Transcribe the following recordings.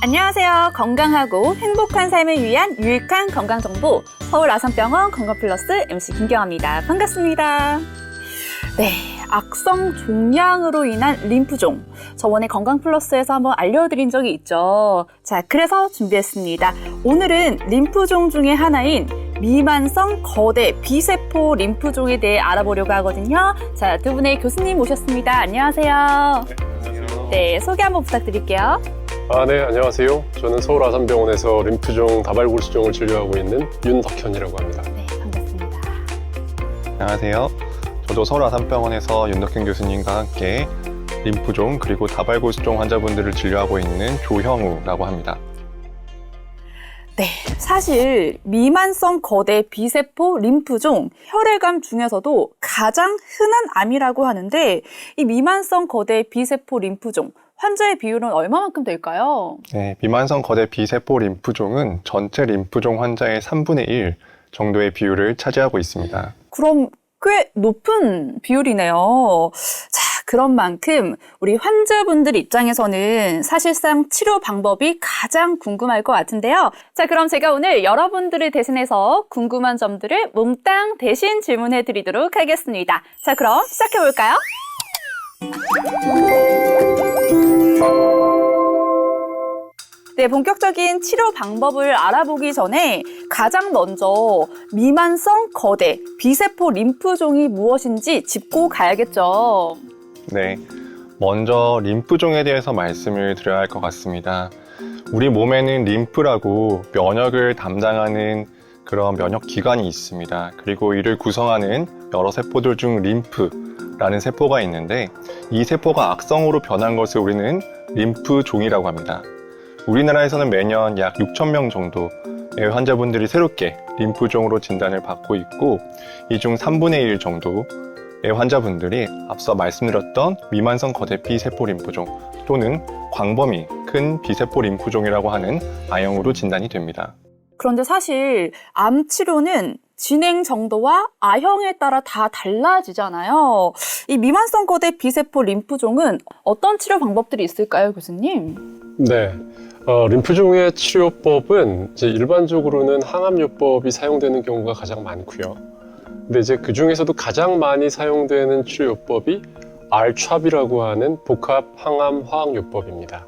안녕하세요. 건강하고 행복한 삶을 위한 유익한 건강정보 서울 아산병원 건강플러스 MC 김경아입니다. 반갑습니다. 네, 악성 종양으로 인한 림프종. 저번에 건강플러스에서 한번 알려드린 적이 있죠. 자, 그래서 준비했습니다. 오늘은 림프종 중에 하나인 미만성 거대 비세포 림프종에 대해 알아보려고 하거든요. 자, 두 분의 교수님 모셨습니다. 안녕하세요. 네, 소개 한번 부탁드릴게요. 네, 안녕하세요. 저는 서울 아산병원에서 림프종 다발골수종을 진료하고 있는 윤덕현이라고 합니다. 네, 반갑습니다. 안녕하세요. 저도 서울 아산병원에서 윤덕현 교수님과 함께 림프종 그리고 다발골수종 환자분들을 진료하고 있는 조형우라고 합니다. 네, 사실 미만성 거대 비세포 림프종, 혈액암 중에서도 가장 흔한 암이라고 하는데 이 미만성 거대 비세포 림프종, 환자의 비율은 얼마만큼 될까요? 네, 미만성 거대 비세포 림프종은 전체 림프종 환자의 3분의 1 정도의 비율을 차지하고 있습니다. 그럼 꽤 높은 비율이네요. 자, 그런 만큼 우리 환자분들 입장에서는 사실상 치료 방법이 가장 궁금할 것 같은데요. 자, 그럼 제가 오늘 여러분들을 대신해서 궁금한 점들을 몽땅 대신 질문해 드리도록 하겠습니다. 자, 그럼 시작해 볼까요? 네, 본격적인 치료 방법을 알아보기 전에 가장 먼저 미만성 거대 비세포 림프종이 무엇인지 짚고 가야겠죠. 네, 먼저 림프종에 대해서 말씀을 드려야 할 것 같습니다. 우리 몸에는 림프라고 면역을 담당하는 그런 면역기관이 있습니다. 그리고 이를 구성하는 여러 세포들 중 림프라는 세포가 있는데 이 세포가 악성으로 변한 것을 우리는 림프종이라고 합니다. 우리나라에서는 매년 약 6,000명 정도의 환자분들이 새롭게 림프종으로 진단을 받고 있고 이 중 3분의 1 정도의 환자분들이 앞서 말씀드렸던 미만성 거대 비세포 림프종 또는 광범위 큰 비세포 림프종이라고 하는 A형으로 진단이 됩니다. 그런데 사실 암 치료는 진행 정도와 A형에 따라 다 달라지잖아요. 이 미만성 거대 비세포 림프종은 어떤 치료 방법들이 있을까요, 교수님? 네, 림프종의 치료법은 이제 일반적으로는 항암요법이 사용되는 경우가 가장 많고요. 근데 이제 그 중에서도 가장 많이 사용되는 치료요법이 R-CHOP이라고 하는 복합 항암 화학요법입니다.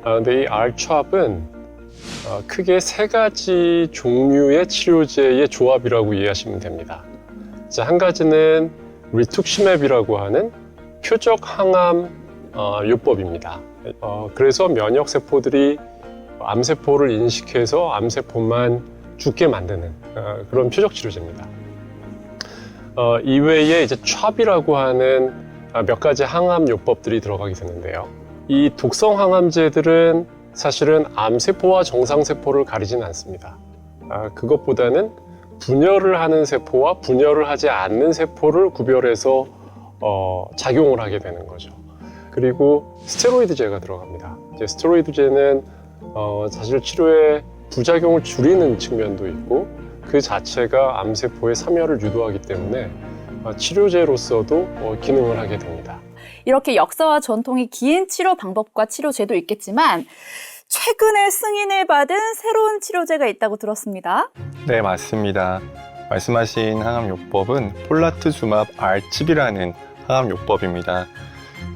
근데 이 R-CHOP은 크게 세 가지 종류의 치료제의 조합이라고 이해하시면 됩니다. 자, 한 가지는 리투키맵이라고 하는 표적 항암 요법입니다. 그래서 면역세포들이 암세포를 인식해서 암세포만 죽게 만드는 그런 표적 치료제입니다. 이외에 이제 CHOP이라고 하는 몇 가지 항암 요법들이 들어가게 되는데요. 이 독성 항암제들은 사실은 암세포와 정상세포를 가리지는 않습니다. 그것보다는 분열을 하는 세포와 분열을 하지 않는 세포를 구별해서 작용을 하게 되는 거죠. 그리고 스테로이드제가 들어갑니다. 이제 스테로이드제는 사실 치료의 부작용을 줄이는 측면도 있고 그 자체가 암세포의 사멸을 유도하기 때문에 치료제로서도 기능을 하게 됩니다. 이렇게 역사와 전통이 긴 치료 방법과 치료제도 있겠지만 최근에 승인을 받은 새로운 치료제가 있다고 들었습니다. 네, 맞습니다. 말씀하신 항암요법은 폴라투즈맙 R-CHOP이라는 항암요법입니다.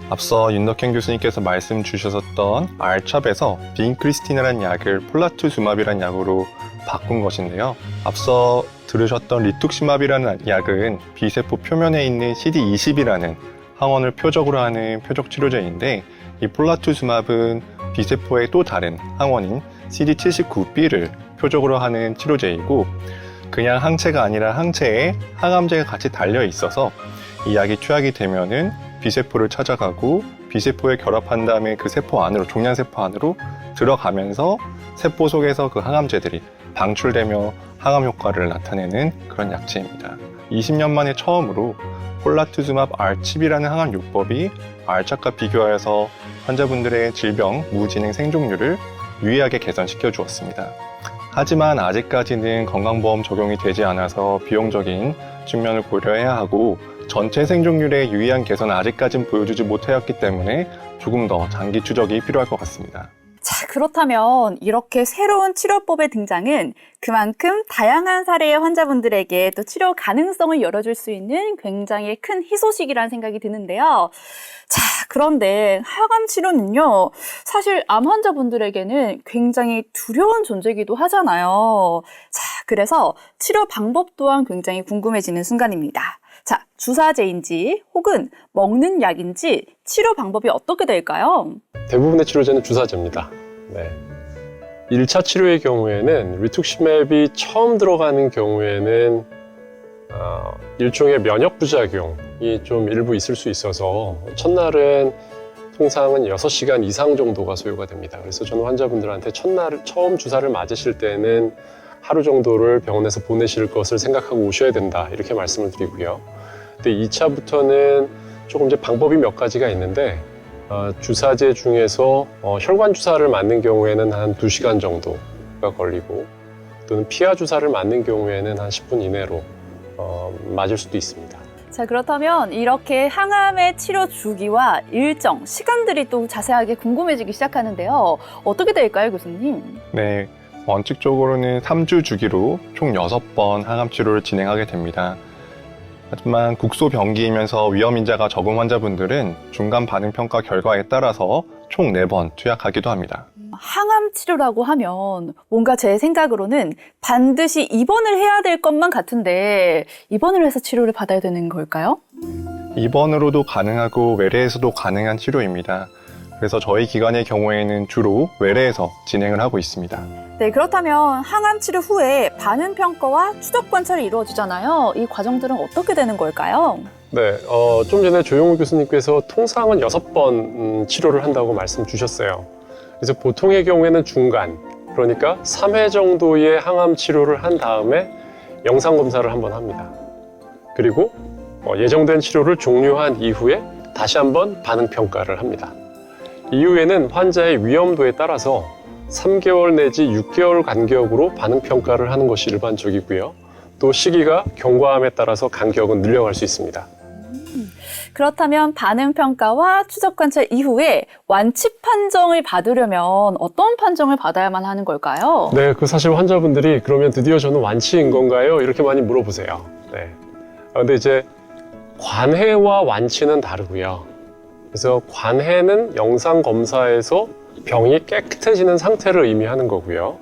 앞서 윤덕현 교수님께서 말씀 주셨던 R-CHOP에서 빈크리스틴이라는 약을 폴라투즈맙이라는 약으로 바꾼 것인데요. 앞서 들으셨던 리투키맵이라는 약은 비세포 표면에 있는 CD20이라는 항원을 표적으로 하는 표적 치료제인데 이 폴라투즈맙은 비세포의 또 다른 항원인 CD79B를 표적으로 하는 치료제이고 그냥 항체가 아니라 항체에 항암제가 같이 달려 있어서 이 약이 투약이 되면은 비세포를 찾아가고 비세포에 결합한 다음에 그 세포 안으로 종양세포 안으로 들어가면서 세포 속에서 그 항암제들이 방출되며 항암 효과를 나타내는 그런 약체입니다. 20년 만에 처음으로 폴라투즈맙 R-CHOP이라는 항암 요법이 R-CHOP과 비교하여서 환자분들의 질병, 무진행 생존율을 유의하게 개선시켜 주었습니다. 하지만 아직까지는 건강보험 적용이 되지 않아서 비용적인 측면을 고려해야 하고 전체 생존율의 유의한 개선은 아직까지는 보여주지 못하였기 때문에 조금 더 장기 추적이 필요할 것 같습니다. 자, 그렇다면 이렇게 새로운 치료법의 등장은 그만큼 다양한 사례의 환자분들에게 또 치료 가능성을 열어줄 수 있는 굉장히 큰 희소식이라는 생각이 드는데요. 자, 그런데 항암 치료는요, 사실 암 환자분들에게는 굉장히 두려운 존재이기도 하잖아요. 자, 그래서 치료 방법 또한 굉장히 궁금해지는 순간입니다. 자, 주사제인지 혹은 먹는 약인지 치료 방법이 어떻게 될까요? 대부분의 치료제는 주사제입니다. 네. 1차 치료의 경우에는 리투시맵이 처음 들어가는 경우에는 일종의 면역 부작용이 좀 일부 있을 수 있어서 첫날은 통상은 6시간 이상 정도가 소요가 됩니다. 그래서 저는 환자분들한테 첫날 처음 주사를 맞으실 때는 하루 정도를 병원에서 보내실 것을 생각하고 오셔야 된다, 이렇게 말씀을 드리고요. 근데 2차부터는 조금 이제 방법이 몇 가지가 있는데 주사제 중에서 혈관 주사를 맞는 경우에는 한 2시간 정도가 걸리고, 또는 피하 주사를 맞는 경우에는 한 10분 이내로 맞을 수도 있습니다. 자, 그렇다면 이렇게 항암의 치료 주기와 일정, 시간들이 또 자세하게 궁금해지기 시작하는데요. 어떻게 될까요, 교수님? 네, 원칙적으로는 3주 주기로 총 6번 항암 치료를 진행하게 됩니다. 하지만 국소병기이면서 위험인자가 적은 환자분들은 중간 반응 평가 결과에 따라서 총 4번 투약하기도 합니다. 항암 치료라고 하면 뭔가 제 생각으로는 반드시 입원을 해야 될 것만 같은데 입원을 해서 치료를 받아야 되는 걸까요? 입원으로도 가능하고 외래에서도 가능한 치료입니다. 그래서 저희 기관의 경우에는 주로 외래에서 진행을 하고 있습니다. 네, 그렇다면 항암 치료 후에 반응 평가와 추적 관찰이 이루어지잖아요. 이 과정들은 어떻게 되는 걸까요? 네, 좀 전에 조용우 교수님께서 통상은 6번 치료를 한다고 말씀 주셨어요. 그래서 보통의 경우에는 중간, 그러니까 3회 정도의 항암 치료를 한 다음에 영상 검사를 한번 합니다. 그리고 예정된 치료를 종료한 이후에 다시 한번 반응 평가를 합니다. 이후에는 환자의 위험도에 따라서 3개월 내지 6개월 간격으로 반응 평가를 하는 것이 일반적이고요. 또 시기가 경과함에 따라서 간격은 늘려갈 수 있습니다. 그렇다면 반응 평가와 추적 관찰 이후에 완치 판정을 받으려면 어떤 판정을 받아야만 하는 걸까요? 네, 사실 환자분들이 그러면 드디어 저는 완치인 건가요? 이렇게 많이 물어보세요. 네. 근데 이제 관해와 완치는 다르고요. 그래서 관해는 영상 검사에서 병이 깨끗해지는 상태를 의미하는 거고요.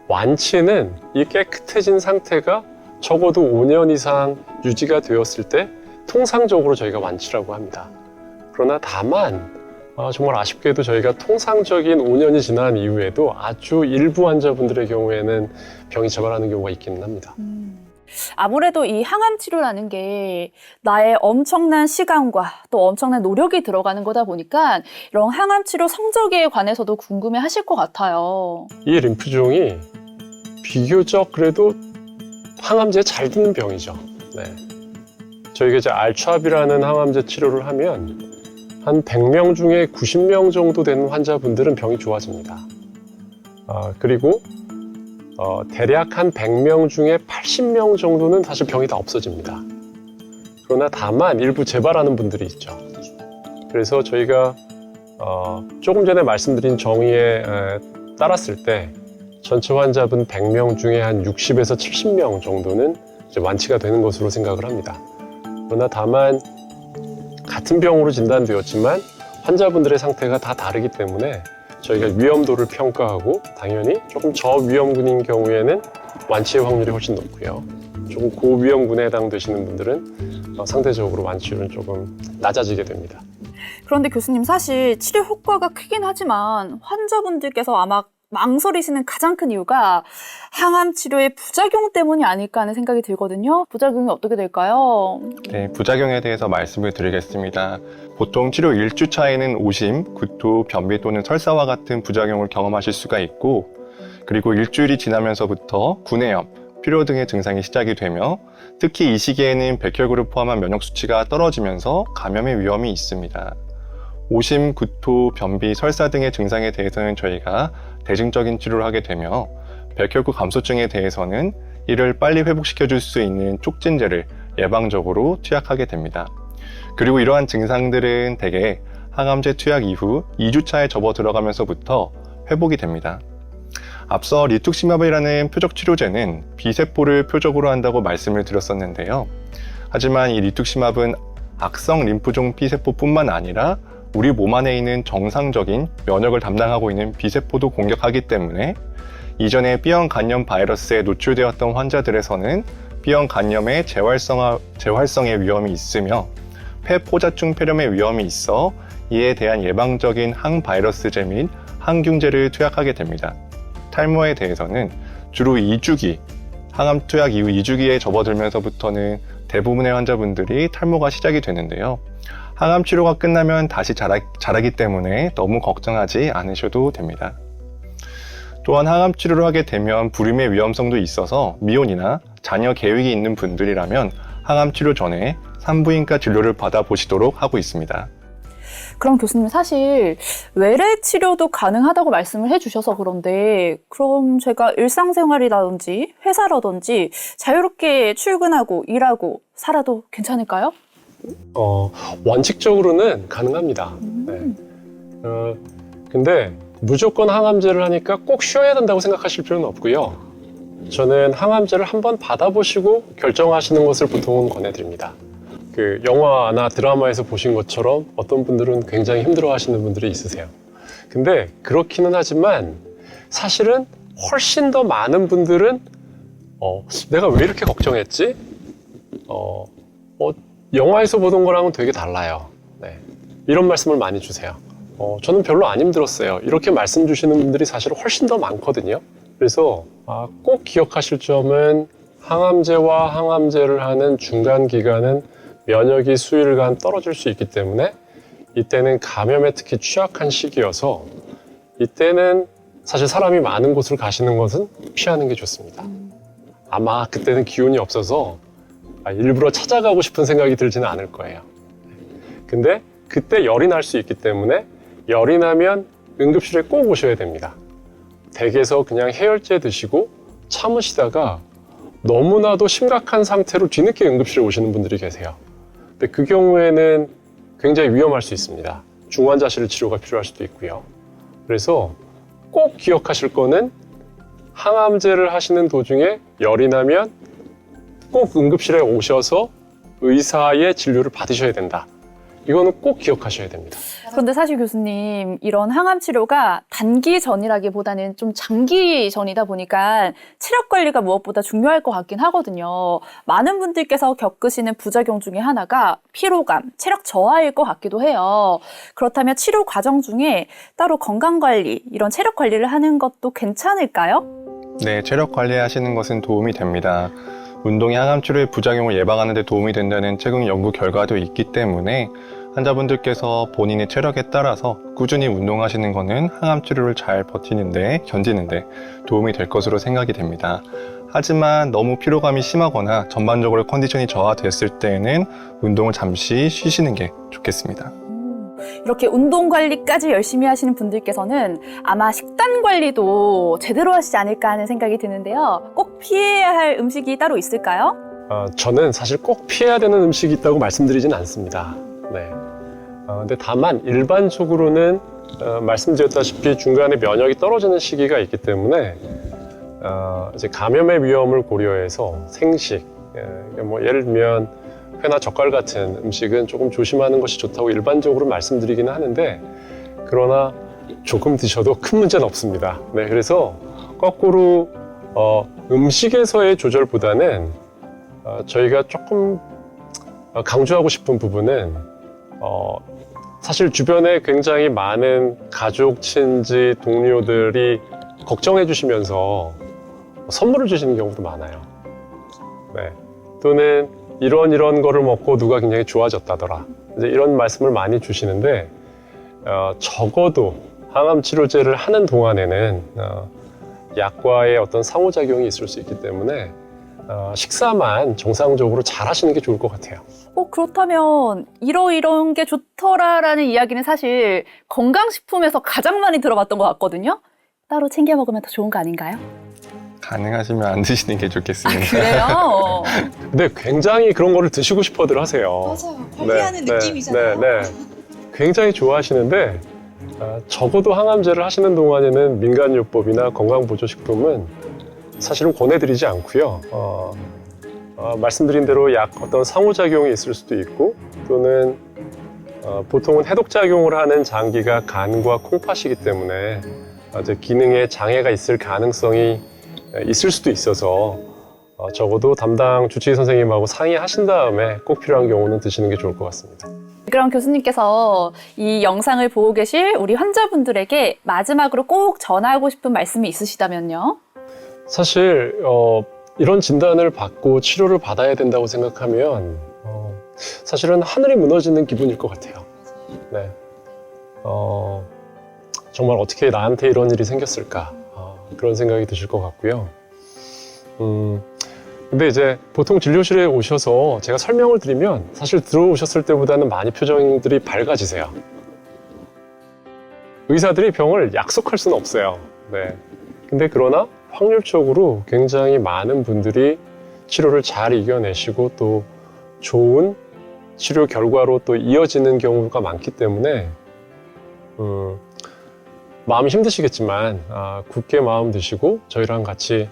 완치는 이 깨끗해진 상태가 적어도 5년 이상 유지가 되었을 때 통상적으로 저희가 완치라고 합니다. 그러나 다만 정말 아쉽게도 저희가 통상적인 5년이 지난 이후에도 아주 일부 환자분들의 경우에는 병이 재발하는 경우가 있기는 합니다. 아무래도 이 항암 치료라는 게 나의 엄청난 시간과 또 엄청난 노력이 들어가는 거다 보니까 이런 항암 치료 성적에 관해서도 궁금해 하실 것 같아요. 이 림프종이 비교적 그래도 항암제에 잘 드는 병이죠. 네. 저희가 이제 알츠합이라는 항암제 치료를 하면 한 100명 중에 90명 정도 되는 환자분들은 병이 좋아집니다. 그리고 대략 한 100명 중에 80명 정도는 사실 병이 다 없어집니다. 그러나 다만 일부 재발하는 분들이 있죠. 그래서 저희가 조금 전에 말씀드린 정의에 따랐을 때 전체 환자분 100명 중에 한 60에서 70명 정도는 이제 완치가 되는 것으로 생각을 합니다. 그러나 다만 같은 병으로 진단되었지만 환자분들의 상태가 다 다르기 때문에 저희가 위험도를 평가하고 당연히 조금 저위험군인 경우에는 완치의 확률이 훨씬 높고요. 조금 고위험군에 해당되시는 분들은 상대적으로 완치율은 조금 낮아지게 됩니다. 그런데 교수님, 사실 치료 효과가 크긴 하지만 환자분들께서 아마 망설이시는 가장 큰 이유가 항암 치료의 부작용 때문이 아닐까 하는 생각이 들거든요. 부작용이 어떻게 될까요? 네, 부작용에 대해서 말씀을 드리겠습니다. 보통 치료 1주차에는 오심, 구토, 변비 또는 설사와 같은 부작용을 경험하실 수가 있고, 그리고 일주일이 지나면서부터 구내염, 피로 등의 증상이 시작이 되며, 특히 이 시기에는 백혈구를 포함한 면역 수치가 떨어지면서 감염의 위험이 있습니다. 오심, 구토, 변비, 설사 등의 증상에 대해서는 저희가 대증적인 치료를 하게 되며, 백혈구 감소증에 대해서는 이를 빨리 회복시켜줄 수 있는 촉진제를 예방적으로 투약하게 됩니다. 그리고 이러한 증상들은 대개 항암제 투약 이후 2주차에 접어 들어가면서부터 회복이 됩니다. 앞서 리툭시마브라는 표적 치료제는 B세포를 표적으로 한다고 말씀을 드렸었는데요. 하지만 이 리툭시마브는 악성 림프종 B세포뿐만 아니라 우리 몸 안에 있는 정상적인 면역을 담당하고 있는 B세포도 공격하기 때문에 이전에 B형 간염 바이러스에 노출되었던 환자들에서는 B형 간염의 재활성의 위험이 있으며 폐포자증 폐렴의 위험이 있어 이에 대한 예방적인 항바이러스제 및 항균제를 투약하게 됩니다. 탈모에 대해서는 주로 2주기, 항암 투약 이후 2주기에 접어들면서부터는 대부분의 환자분들이 탈모가 시작이 되는데요. 항암 치료가 끝나면 다시 자라기 때문에 너무 걱정하지 않으셔도 됩니다. 또한 항암 치료를 하게 되면 불임의 위험성도 있어서 미혼이나 자녀 계획이 있는 분들이라면 항암 치료 전에 산부인과 진료를 받아보시도록 하고 있습니다. 그럼 교수님 사실 외래 치료도 가능하다고 말씀을 해주셔서 그런데 그럼 제가 일상생활이라든지 회사라든지 자유롭게 출근하고 일하고 살아도 괜찮을까요? 원칙적으로는 가능합니다. 네. 근데 무조건 항암제를 하니까 꼭 쉬어야 된다고 생각하실 필요는 없고요. 저는 항암제를 한번 받아보시고 결정하시는 것을 보통은 권해드립니다. 그 영화나 드라마에서 보신 것처럼 어떤 분들은 굉장히 힘들어 하시는 분들이 있으세요. 근데 그렇기는 하지만 사실은 훨씬 더 많은 분들은 내가 왜 이렇게 걱정했지? 영화에서 보던 거랑은 되게 달라요. 네. 이런 말씀을 많이 주세요. 저는 별로 안 힘들었어요. 이렇게 말씀 주시는 분들이 사실 훨씬 더 많거든요. 그래서 꼭 기억하실 점은 항암제와 항암제를 하는 중간 기간은 면역이 수일간 떨어질 수 있기 때문에 이때는 감염에 특히 취약한 시기여서 이때는 사실 사람이 많은 곳을 가시는 것은 피하는 게 좋습니다. 아마 그때는 기운이 없어서 일부러 찾아가고 싶은 생각이 들지는 않을 거예요. 근데 그때 열이 날 수 있기 때문에 열이 나면 응급실에 꼭 오셔야 됩니다. 댁에서 그냥 해열제 드시고 참으시다가 너무나도 심각한 상태로 뒤늦게 응급실에 오시는 분들이 계세요. 근데 그 경우에는 굉장히 위험할 수 있습니다. 중환자실 치료가 필요할 수도 있고요. 그래서 꼭 기억하실 거는 항암제를 하시는 도중에 열이 나면 꼭 응급실에 오셔서 의사의 진료를 받으셔야 된다. 이거는 꼭 기억하셔야 됩니다. 그런데 사실 교수님, 이런 항암 치료가 단기 전이라기보다는 좀 장기 전이다 보니까 체력 관리가 무엇보다 중요할 것 같긴 하거든요. 많은 분들께서 겪으시는 부작용 중에 하나가 피로감, 체력 저하일 것 같기도 해요. 그렇다면 치료 과정 중에 따로 건강 관리, 이런 체력 관리를 하는 것도 괜찮을까요? 네, 체력 관리하시는 것은 도움이 됩니다. 운동이 항암 치료의 부작용을 예방하는 데 도움이 된다는 최근 연구 결과도 있기 때문에 환자분들께서 본인의 체력에 따라서 꾸준히 운동하시는 것은 항암 치료를 잘 버티는데, 견디는데 도움이 될 것으로 생각이 됩니다. 하지만 너무 피로감이 심하거나 전반적으로 컨디션이 저하됐을 때에는 운동을 잠시 쉬시는 게 좋겠습니다. 이렇게 운동 관리까지 열심히 하시는 분들께서는 아마 식단 관리도 제대로 하시지 않을까 하는 생각이 드는데요. 꼭 피해야 할 음식이 따로 있을까요? 저는 사실 꼭 피해야 되는 음식이 있다고 말씀드리진 않습니다. 네. 근데 다만 일반적으로는 말씀드렸다시피 중간에 면역이 떨어지는 시기가 있기 때문에 이제 감염의 위험을 고려해서 생식, 뭐 예를 들면 회나 젓갈 같은 음식은 조금 조심하는 것이 좋다고 일반적으로 말씀드리기는 하는데, 그러나 조금 드셔도 큰 문제는 없습니다. 네, 그래서 거꾸로 음식에서의 조절보다는 저희가 조금 강조하고 싶은 부분은 사실 주변에 굉장히 많은 가족, 친지, 동료들이 걱정해 주시면서 선물을 주시는 경우도 많아요. 네. 또는 이런 거를 먹고 누가 굉장히 좋아졌다더라. 이제 이런 말씀을 많이 주시는데, 적어도 항암 치료제를 하는 동안에는 약과의 어떤 상호작용이 있을 수 있기 때문에 식사만 정상적으로 잘 하시는 게 좋을 것 같아요. 그렇다면 이런 게 좋더라라는 이야기는 사실 건강식품에서 가장 많이 들어봤던 것 같거든요. 따로 챙겨 먹으면 더 좋은 거 아닌가요? 가능하시면 안 드시는 게 좋겠습니다. 그래요? 근데 굉장히 그런 거를 드시고 싶어들 하세요. 맞아요. 관리하는 느낌이잖아요. 네. 굉장히 좋아하시는데 적어도 항암제를 하시는 동안에는 민간요법이나 건강보조식품은 사실은 권해드리지 않고요. 말씀드린 대로 약 어떤 상호작용이 있을 수도 있고 또는 보통은 해독작용을 하는 장기가 간과 콩팥이기 때문에 기능에 장애가 있을 가능성이 있을 수도 있어서 적어도 담당 주치의 선생님하고 상의하신 다음에 꼭 필요한 경우는 드시는 게 좋을 것 같습니다. 그럼 교수님께서 이 영상을 보고 계실 우리 환자분들에게 마지막으로 꼭 전하고 싶은 말씀이 있으시다면요? 사실 이런 진단을 받고 치료를 받아야 된다고 생각하면 사실은 하늘이 무너지는 기분일 것 같아요. 네. 정말 어떻게 나한테 이런 일이 생겼을까 그런 생각이 드실 것 같고요. 근데 이제 보통 진료실에 오셔서 제가 설명을 드리면 사실 들어오셨을 때보다는 많이 표정들이 밝아지세요. 의사들이 병을 약속할 수는 없어요. 네. 근데 그러나 확률적으로 굉장히 많은 분들이 치료를 잘 이겨내시고 또 좋은 치료 결과로 또 이어지는 경우가 많기 때문에 마음이 힘드시겠지만 굳게 마음 드시고 저희랑 같이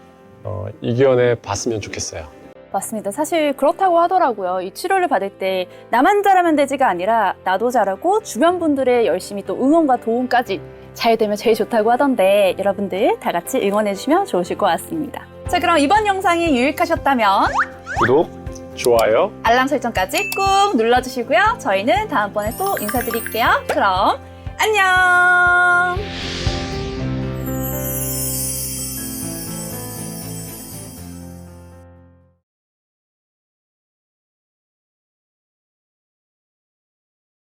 이겨내 봤으면 좋겠어요. 맞습니다. 사실 그렇다고 하더라고요. 이 치료를 받을 때 나만 잘하면 되지가 아니라 나도 잘하고 주변 분들의 열심히 또 응원과 도움까지 잘 되면 제일 좋다고 하던데 여러분들 다 같이 응원해 주시면 좋으실 것 같습니다. 자, 그럼 이번 영상이 유익하셨다면 구독, 좋아요. 알람 설정까지 꾹 눌러주시고요. 저희는 다음번에 또 인사드릴게요. 그럼 안녕!